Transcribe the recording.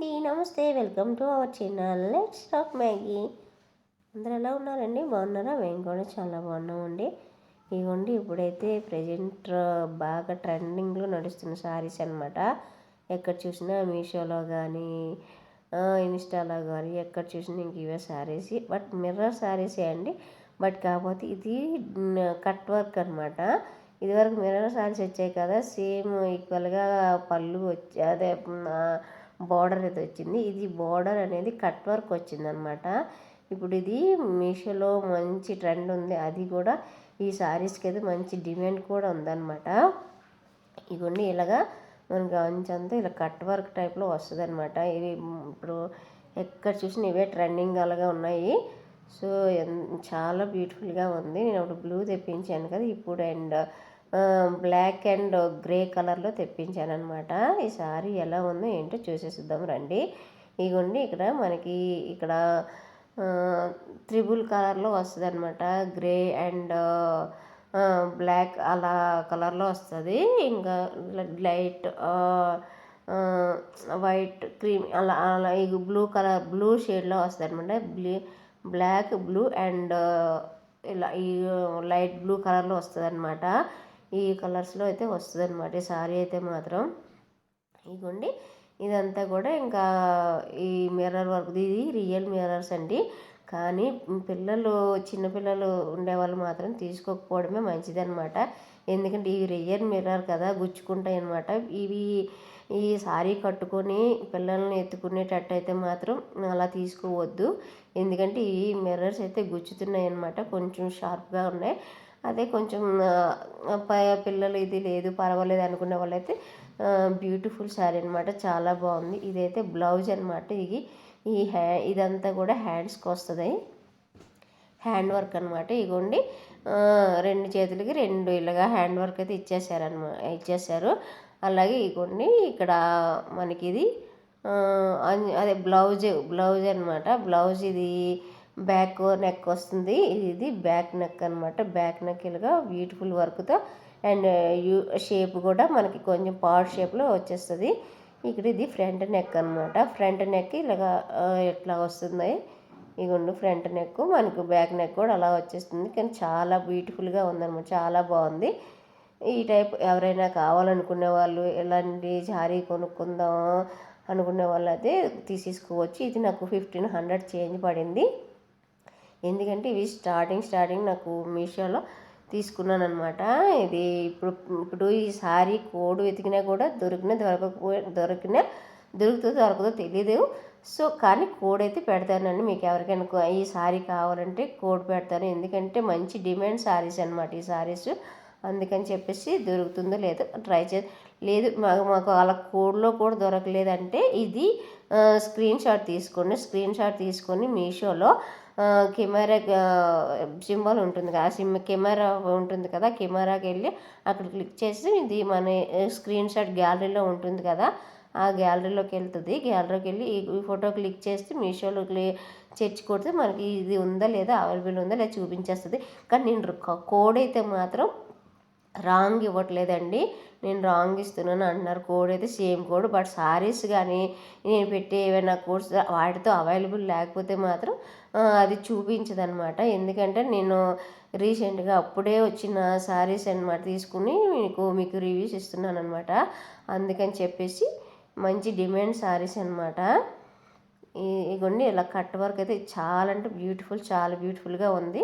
అండి, నమస్తే. Welcome to our channel let's talk Maggi. అందరూ ఎలా ఉన్నారండి? బాగున్నారా? మేము కూడా చాలా బాగున్నామండి. ఇదిగోండి, ఇప్పుడైతే ప్రజెంట్ బాగా ట్రెండింగ్లో నడుస్తున్న శారీస్ అనమాట. ఎక్కడ చూసినా మీషోలో కానీ ఇన్స్టాలో కానీ ఎక్కడ చూసినా ఇంక ఇవే శారీస్. బట్ మిర్రర్ శారీసే అండి. బట్ కాకపోతే ఇది కట్ వర్క్ అనమాట. ఇదివరకు మిర్రర్ శారీస్ వచ్చాయి కదా, సేమ్ ఈక్వల్గా పళ్ళు వచ్చి అదే బార్డర్ అయితే వచ్చింది. ఇది బార్డర్ అనేది కట్ వర్క్ వచ్చిందనమాట. ఇప్పుడు ఇది మీషోలో మంచి ట్రెండ్ ఉంది. అది కూడా ఈ శారీస్కి అయితే మంచి డిమాండ్ కూడా ఉందన్నమాట. ఇవన్నీ ఇలాగా మనకి అంచంతా ఇలా కట్ వర్క్ టైప్లో వస్తుంది అనమాట. ఇవి ఇప్పుడు ఎక్కడ చూసినా ఇవే ట్రెండింగ్ అలాగా ఉన్నాయి. సో చాలా బ్యూటిఫుల్గా ఉంది. నేను అప్పుడు బ్లూ తెప్పించాను కదా ఇప్పుడు, అండ్ బ్లాక్ అండ్ గ్రే కలర్లో తెప్పించాను అనమాట. ఈ సారీ ఎలా ఉందో ఏంటో చూసేసిద్దాం రండి. ఇగోండి, ఇక్కడ మనకి ఇక్కడ త్రిబుల్ కలర్లో వస్తుంది అనమాట. గ్రే అండ్ బ్లాక్ అలా కలర్లో వస్తుంది. ఇంకా లైట్ వైట్ క్రీమ్ అలా అలా ఈ బ్లూ కలర్ బ్లూ షేడ్లో వస్తుంది అనమాట. బ్లాక్ బ్లూ అండ్ ఇలా ఈ లైట్ బ్లూ కలర్లో వస్తుంది అనమాట. ఈ కలర్స్లో అయితే వస్తుంది అనమాట ఈ శారీ అయితే మాత్రం. ఇదిగోండి, ఇదంతా కూడా ఇంకా ఈ మిర్రర్ వర్క్. ఇది రియల్ మిర్రర్స్ అండి. కానీ పిల్లలు చిన్నపిల్లలు ఉండేవాళ్ళు మాత్రం తీసుకోకపోవడమే మంచిదన్నమాట. ఎందుకంటే ఇవి రియల్ మిర్రర్ కదా, గుచ్చుకుంటాయి అన్నమాట. ఇవి ఈ శారీ కట్టుకొని పిల్లల్ని ఎత్తుకునేటట్టు అయితే మాత్రం అలా తీసుకోవద్దు. ఎందుకంటే ఈ మిర్రర్స్ అయితే గుచ్చుతున్నాయి అన్నమాట. కొంచెం షార్ప్గా ఉన్నాయి. అదే కొంచెం పిల్లలు ఇది లేదు పర్వాలేదు అనుకునే వాళ్ళైతే బ్యూటిఫుల్ శారీ అనమాట. చాలా బాగుంది. ఇదైతే బ్లౌజ్ అనమాట. ఇదంతా కూడా హ్యాండ్స్కి వస్తుంది, హ్యాండ్ వర్క్ అనమాట. ఇగోండి, రెండు చేతులకి రెండు ఇలాగా హ్యాండ్ వర్క్ అయితే ఇచ్చేసారు. అలాగే ఇగోండి, ఇక్కడ మనకి ఇది అదే బ్లౌజ్ అనమాట. బ్లౌజ్ ఇది బ్యాక్ నెక్ వస్తుంది. ఇది బ్యాక్ నెక్ అనమాట. బ్యాక్ నెక్ ఇలాగా బ్యూటిఫుల్ వర్క్తో అండ్ షేప్ కూడా మనకి కొంచెం పార్ట్ షేప్లో వచ్చేస్తుంది. ఇక్కడ ఇది ఫ్రంట్ నెక్ అనమాట. ఫ్రంట్ నెక్ ఇలాగా ఎట్లా వస్తుంది. ఇగోండి ఫ్రంట్ నెక్, మనకు బ్యాక్ నెక్ కూడా అలా వచ్చేస్తుంది. కానీ చాలా బ్యూటిఫుల్గా ఉందన్నమాట. చాలా బాగుంది. ఈ టైప్ ఎవరైనా కావాలనుకునే వాళ్ళు, ఎలాంటి శారీ కొనుక్కుందాం అనుకునే వాళ్ళు అయితే తీసేసుకోవచ్చు. ఇది నాకు 1500 చేంజ్ పడింది. ఎందుకంటే ఇవి స్టార్టింగ్ నాకు మీషోలో తీసుకున్నాను అనమాట. ఇది ఇప్పుడు ఈ శారీ కోడ్ వెతికినా కూడా దొరుకుతుందో తెలీదు. సో కానీ కోడ్ అయితే పెడతానండి. మీకు ఎవరికైనా ఈ శారీ కావాలంటే కోడ్ పెడతాను. ఎందుకంటే మంచి డిమాండ్ శారీస్ అనమాట ఈ శారీస్. అందుకని చెప్పేసి దొరుకుతుందో లేదో ట్రై లేదు మాకు అలా కోడ్లో కూడా దొరకలేదంటే ఇది స్క్రీన్ షాట్ తీసుకొని మీషోలో కెమెరా సింబల్ ఉంటుంది కదా, కెమెరా ఉంటుంది కదా, కెమెరాకి వెళ్ళి అక్కడ క్లిక్ చేసి ఇది మన స్క్రీన్ షాట్ గ్యాలరీలో ఉంటుంది కదా, ఆ గ్యాలరీలోకి వెళ్తుంది. గ్యాలరీకి వెళ్ళి ఈ ఫోటో క్లిక్ చేస్తే మీషోలో చర్చ్ కొడితే మనకి ఇది ఉందా లేదా, అవైలబుల్ ఉందా లేదా చూపించేస్తుంది. కానీ నేను కోడ్ అయితే మాత్రం రాంగ్ ఇవ్వట్లేదండి. నేను రాంగ్ ఇస్తున్నాను అంటున్నారు. కోడ్ అయితే సేమ్ కోడ్. బట్ శారీస్ కానీ నేను పెట్టే ఏవైనా కోడ్స్ వాటితో అవైలబుల్ లేకపోతే మాత్రం అది చూపించదనమాట. ఎందుకంటే నేను రీసెంట్గా అప్పుడే వచ్చిన శారీస్ అనమాట తీసుకుని మీకు రివ్యూస్ ఇస్తున్నాను అనమాట. అందుకని చెప్పేసి మంచి డిమాండ్ శారీస్ అనమాట. ఇగోండి, ఇలా కట్ వర్క్ అయితే చాలా అంటే చాలా బ్యూటిఫుల్గా ఉంది.